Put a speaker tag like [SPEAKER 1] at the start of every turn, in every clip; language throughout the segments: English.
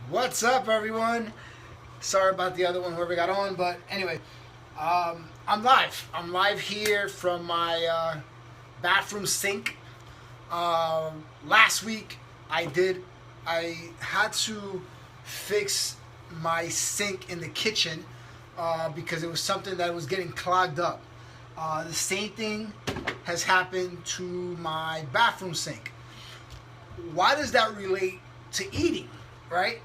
[SPEAKER 1] What's up, everyone? Sorry about the other one, whoever got on, but anyway, I'm live. I'm live here from my bathroom sink. Last week, I had to fix my sink in the kitchen because it was something that was getting clogged up. The same thing has happened to my bathroom sink. Why does that relate to eating? Right?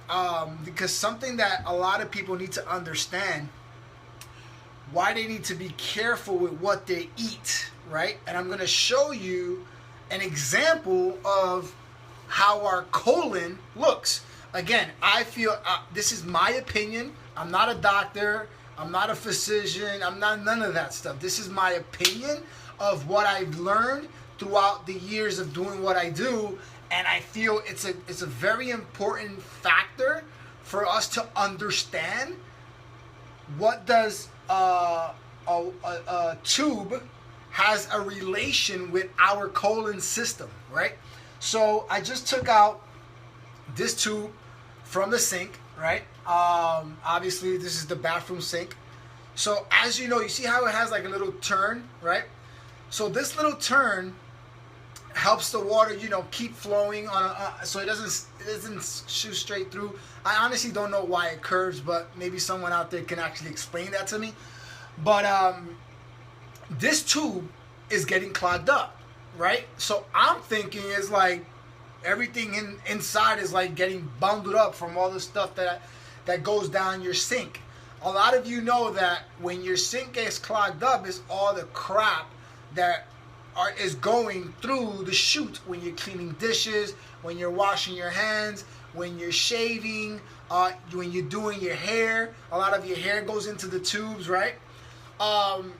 [SPEAKER 1] Because something that a lot of people need to understand why they need to be careful with what they eat, right? And I'm going to show you an example of how our colon looks. Again, I feel this is my opinion. I'm not a doctor. I'm not a physician. I'm not none of that stuff. This is my opinion of what I've learned throughout the years of doing what I do, and I feel it's a very important factor for us to understand what does a tube has a relation with our colon system, right? So I just took out this tube from the sink, right? Obviously, this is the bathroom sink. So as you know, you see how it has like a little turn, right? So this little turn helps the water, keep flowing on so it doesn't shoot straight through. I honestly don't know why it curves, but maybe someone out there can actually explain that to me. But this tube is getting clogged up, right? So I'm thinking it's like everything inside is like getting bundled up from all the stuff that goes down your sink. A lot of you know that when your sink gets clogged up, it's all the crap that is going through the chute when you're cleaning dishes, when you're washing your hands, when you're shaving, when you're doing your hair. A lot of your hair goes into the tubes, right? And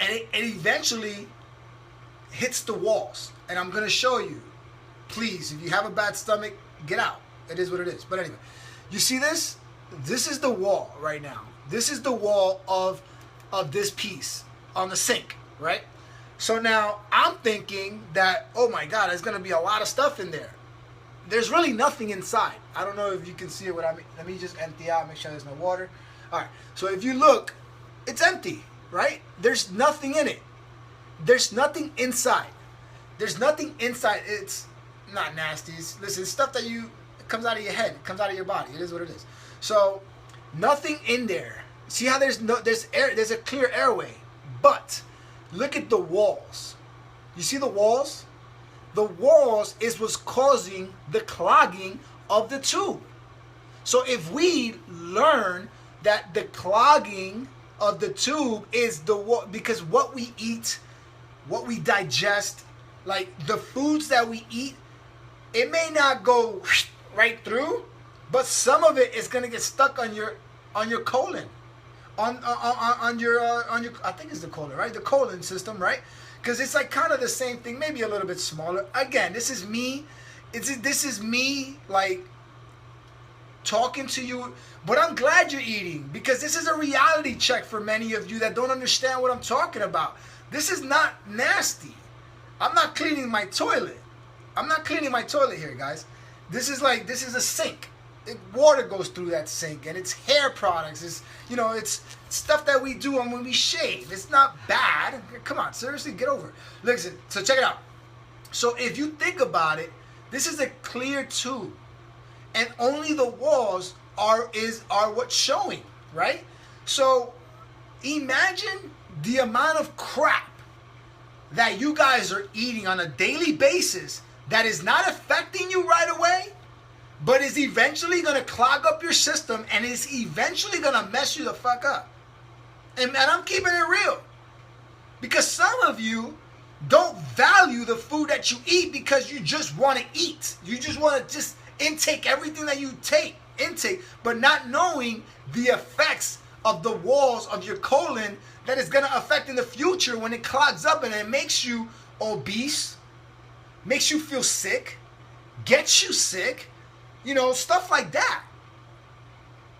[SPEAKER 1] it eventually hits the walls. And I'm going to show you. Please, if you have a bad stomach, get out. It is what it is. But anyway, you see this? This is the wall right now. This is the wall of this piece on the sink, right? So now I'm thinking that, oh my God, there's going to be a lot of stuff in there. There's really nothing inside. I don't know if you can see it. What I mean. Let me just empty out, make sure there's no water. All right. So if you look, it's empty, right? There's nothing in it. There's nothing inside. There's nothing inside. It's not nasty. Listen, it's stuff that it comes out of your head. It comes out of your body. It is what it is. So nothing in there. See how there's air. There's a clear airway, but look at the walls. You see the walls? The walls is what's causing the clogging of the tube. So if we learn that the clogging of the tube is because what we eat, what we digest, like the foods that we eat, it may not go right through, but some of it is going to get stuck on your colon. On your I think it's the colon, right? The colon system, right? Because it's like kind of the same thing, maybe a little bit smaller. Again, this is me. This is me like talking to you, but I'm glad you're eating because this is a reality check for many of you that don't understand what I'm talking about. This is not nasty. I'm not cleaning my toilet. I'm not cleaning my toilet here, guys. This is a sink. Water goes through that sink, and it's hair products. It's stuff that we do when we shave. It's not bad. Come on, seriously, get over it. Listen, so check it out. So if you think about it, this is a clear tube, and only the walls are what's showing, right? So imagine the amount of crap that you guys are eating on a daily basis that is not affecting you right away, but is eventually going to clog up your system and is eventually going to mess you the fuck up. And I'm keeping it real. Because some of you don't value the food that you eat because you just want to eat. You just want to just intake everything that you intake, but not knowing the effects of the walls of your colon that is going to affect in the future when it clogs up and it makes you obese, makes you feel sick, gets you sick, stuff like that.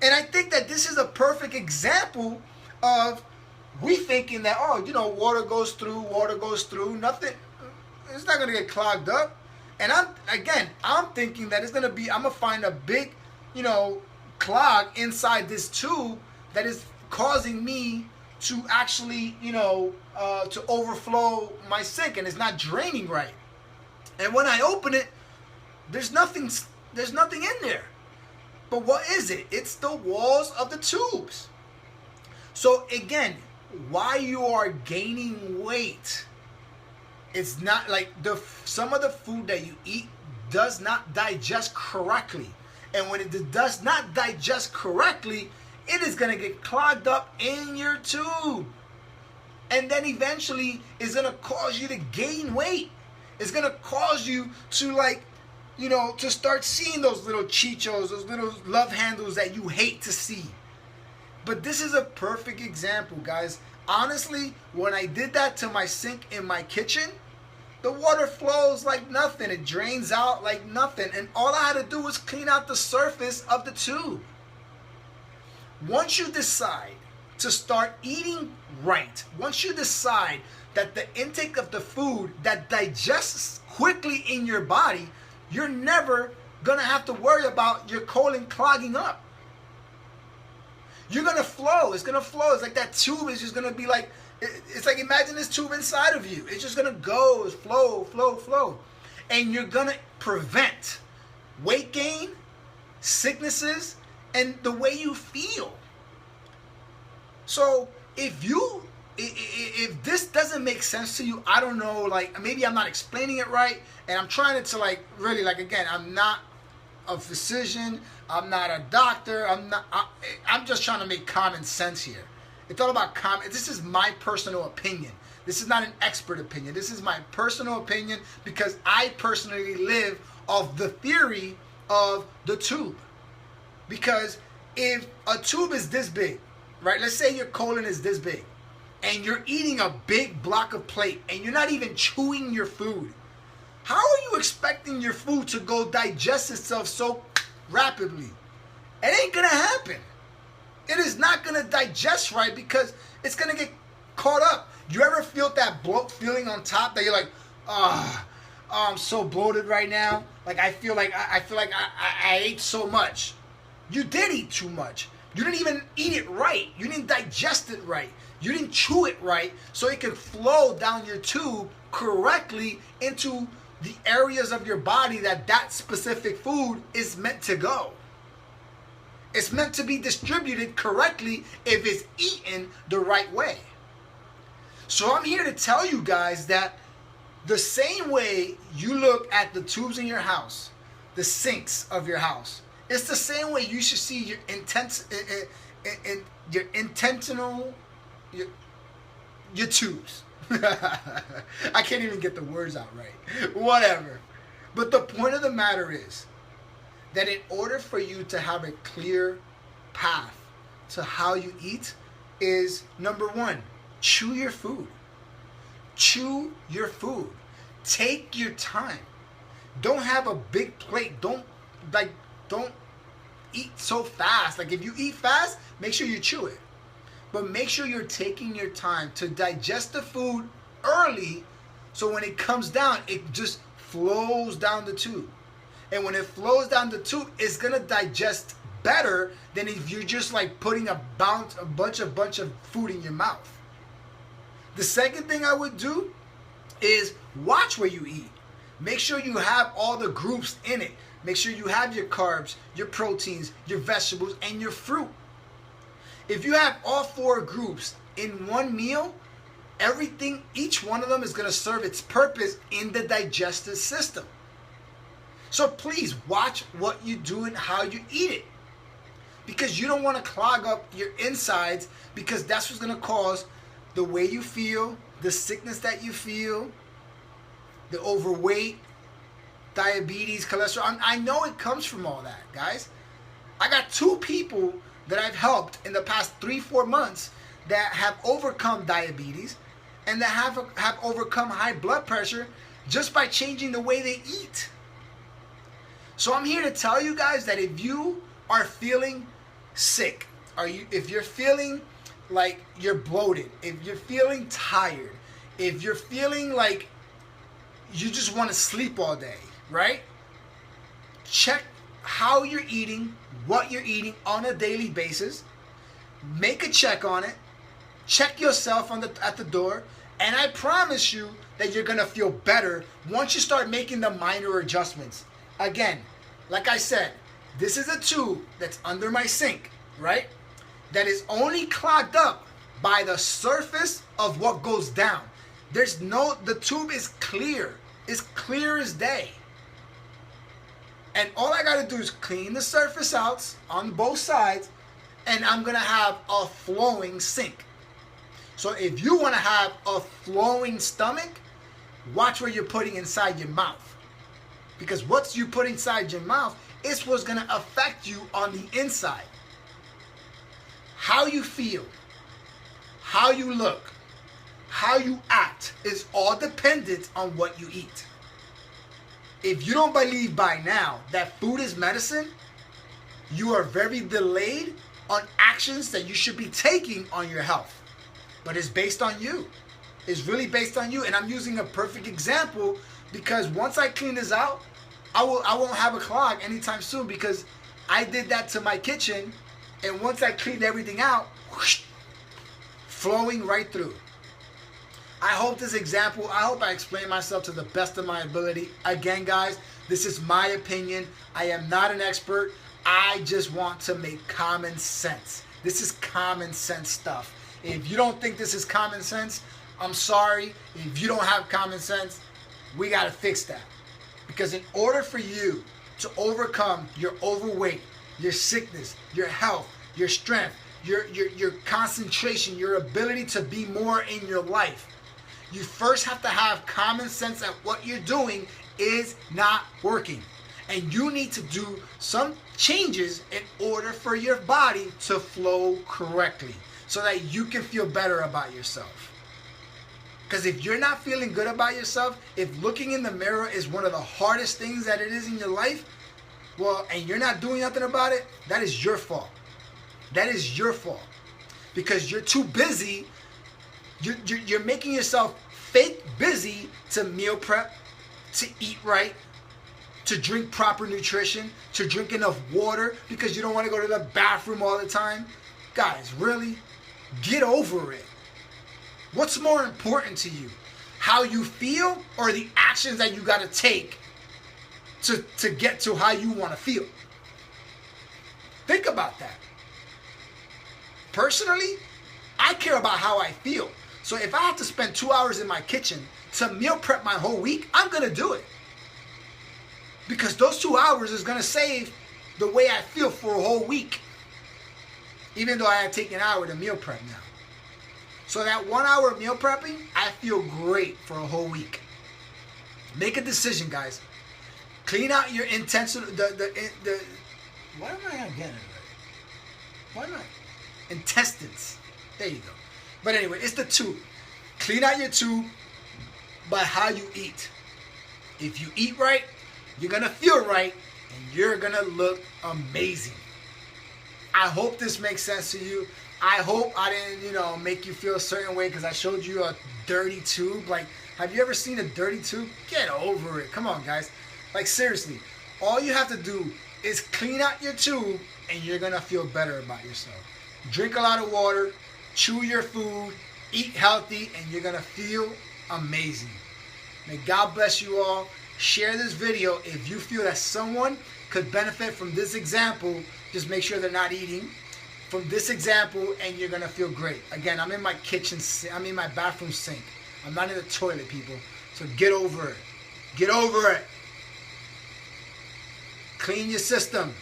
[SPEAKER 1] And I think that this is a perfect example of we thinking that, water goes through, nothing, it's not going to get clogged up. And I'm thinking that I'm going to find a big you know, clog inside this tube that is causing me to actually, you know, to overflow my sink, and it's not draining right. And when I open it, there's nothing in there. But what is it? It's the walls of the tubes. So again, why you are gaining weight, it's not like some of the food that you eat does not digest correctly. And when it does not digest correctly, it is going to get clogged up in your tube. And then eventually it's going to cause you to gain weight. It's going to cause you to, like, you know, to start seeing those little chichos, those little love handles that you hate to see. But this is a perfect example, guys. Honestly, when I did that to my sink in my kitchen, the water flows like nothing. It drains out like nothing. And all I had to do was clean out the surface of the tube. Once you decide to start eating right, once you decide that the intake of the food that digests quickly in your body, you're never going to have to worry about your colon clogging up. You're going to flow. It's going to flow. It's like that tube is just going to be like, it's like, imagine this tube inside of you. It's just going to go, it's flow, flow, flow. And you're going to prevent weight gain, sicknesses, and the way you feel. So if this doesn't make sense to you, I don't know, like, maybe I'm not explaining it right, and I'm trying to, like, really, like, again, I'm not a physician, I'm not a doctor, I'm just trying to make common sense here. It's all about this is my personal opinion. This is not an expert opinion. This is my personal opinion because I personally live off the theory of the tube. Because if a tube is this big, right? Let's say your colon is this big and you're eating a big block of plate and you're not even chewing your food. How are you expecting your food to go digest itself so rapidly? It ain't gonna happen. It is not gonna digest right because it's gonna get caught up. You ever feel that bloat feeling on top that you're like, I'm so bloated right now. Like I feel like I ate so much. You did eat too much. You didn't even eat it right. You didn't digest it right. You didn't chew it right so it could flow down your tube correctly into the areas of your body that specific food is meant to go. It's meant to be distributed correctly if it's eaten the right way. So I'm here to tell you guys that the same way you look at the tubes in your house, the sinks of your house, it's the same way you should see your your tubes. I can't even get the words out right. Whatever. But the point of the matter is that in order for you to have a clear path to how you eat is, number one, chew your food. Chew your food. Take your time. Don't have a big plate. Don't eat so fast. Like if you eat fast, make sure you chew it. But make sure you're taking your time to digest the food early so when it comes down, it just flows down the tube. And when it flows down the tube, it's going to digest better than if you're just like putting a bunch of food in your mouth. The second thing I would do is watch where you eat. Make sure you have all the groups in it. Make sure you have your carbs, your proteins, your vegetables, and your fruit. If you have all four groups in one meal, each one of them is going to serve its purpose in the digestive system. So please watch what you do and how you eat it. Because you don't want to clog up your insides, because that's what's going to cause the way you feel, the sickness that you feel, the overweight, diabetes, cholesterol. I know it comes from all that, guys. I got 2 people that I've helped in the past 3-4 months that have overcome diabetes and that have overcome high blood pressure just by changing the way they eat. So I'm here to tell you guys that if you are feeling sick, if you're feeling like you're bloated, if you're feeling tired, if you're feeling like you just want to sleep all day, right? Check how you're eating, what you're eating on a daily basis. Make a check on it. Check yourself at the door. And I promise you that you're going to feel better once you start making the minor adjustments. Again, like I said, this is a tube that's under my sink, right? That is only clogged up by the surface of what goes down. The tube is clear. It's clear as day. And all I got to do is clean the surface out on both sides, and I'm going to have a flowing sink. So if you want to have a flowing stomach, watch what you're putting inside your mouth. Because what you put inside your mouth is what's going to affect you on the inside. How you feel, how you look, how you act is all dependent on what you eat. If you don't believe by now that food is medicine, you are very delayed on actions that you should be taking on your health. But it's based on you. It's really based on you. And I'm using a perfect example because once I clean this out, I won't have a clog anytime soon because I did that to my kitchen. And once I cleaned everything out, whoosh, flowing right through. I hope I explain myself to the best of my ability. Again, guys, this is my opinion. I am not an expert. I just want to make common sense. This is common sense stuff. If you don't think this is common sense, I'm sorry. If you don't have common sense, we got to fix that. Because in order for you to overcome your overweight, your sickness, your health, your strength, your concentration, your ability to be more in your life, you first have to have common sense that what you're doing is not working. And you need to do some changes in order for your body to flow correctly so that you can feel better about yourself. Because if you're not feeling good about yourself, if looking in the mirror is one of the hardest things that it is in your life, well, and you're not doing nothing about it, that is your fault. That is your fault. Because you're too busy. You're making yourself fake busy to meal prep, to eat right, to drink proper nutrition, to drink enough water because you don't want to go to the bathroom all the time. Guys, really? Get over it. What's more important to you? How you feel or the actions that you got to take to get to how you want to feel? Think about that. Personally, I care about how I feel. So if I have to spend 2 hours in my kitchen to meal prep my whole week, I'm going to do it. Because those 2 hours is going to save the way I feel for a whole week. Even though I had taken an hour to meal prep now. So that 1 hour of meal prepping, I feel great for a whole week. Make a decision, guys. Clean out your intestine. Why am I not getting it right? Why not? Intestines. There you go. But anyway, it's the tube. Clean out your tube by how you eat. If you eat right, you're going to feel right, and you're going to look amazing. I hope this makes sense to you. I hope I didn't, make you feel a certain way because I showed you a dirty tube. Like, have you ever seen a dirty tube? Get over it. Come on, guys. Like, seriously. All you have to do is clean out your tube, and you're going to feel better about yourself. Drink a lot of water. Chew your food. Eat healthy, and you're going to feel amazing. May God bless you all. Share this video if you feel that someone could benefit from this example. Just make sure they're not eating from this example, and you're gonna feel great. Again, I'm in my kitchen. I'm in my bathroom sink. I'm not in the toilet, people. So get over it. Get over it. Clean your system.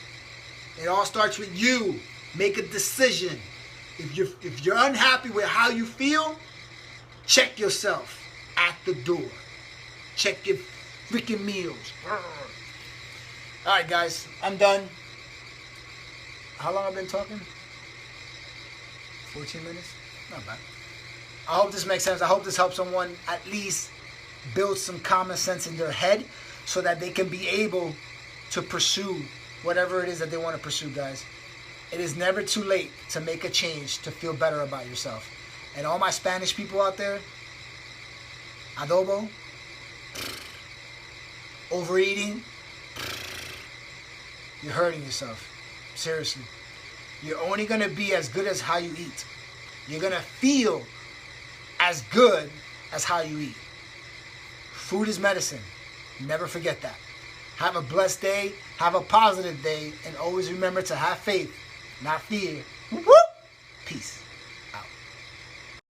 [SPEAKER 1] It all starts with you. Make a decision. If you're unhappy with how you feel, check yourself at the door. Check your freaking meals. Alright, guys, I'm done. How long have I been talking? 14 minutes? Not bad. I hope this makes sense. I hope this helps someone at least build some common sense in their head so that they can be able to pursue whatever it is that they want to pursue, guys. It is never too late to make a change to feel better about yourself. And all my Spanish people out there, adobo, overeating, you're hurting yourself. Seriously. You're only going to be as good as how you eat. You're going to feel as good as how you eat. Food is medicine. Never forget that. Have a blessed day. Have a positive day. And always remember to have faith, not fear. Woo-hoo! Peace.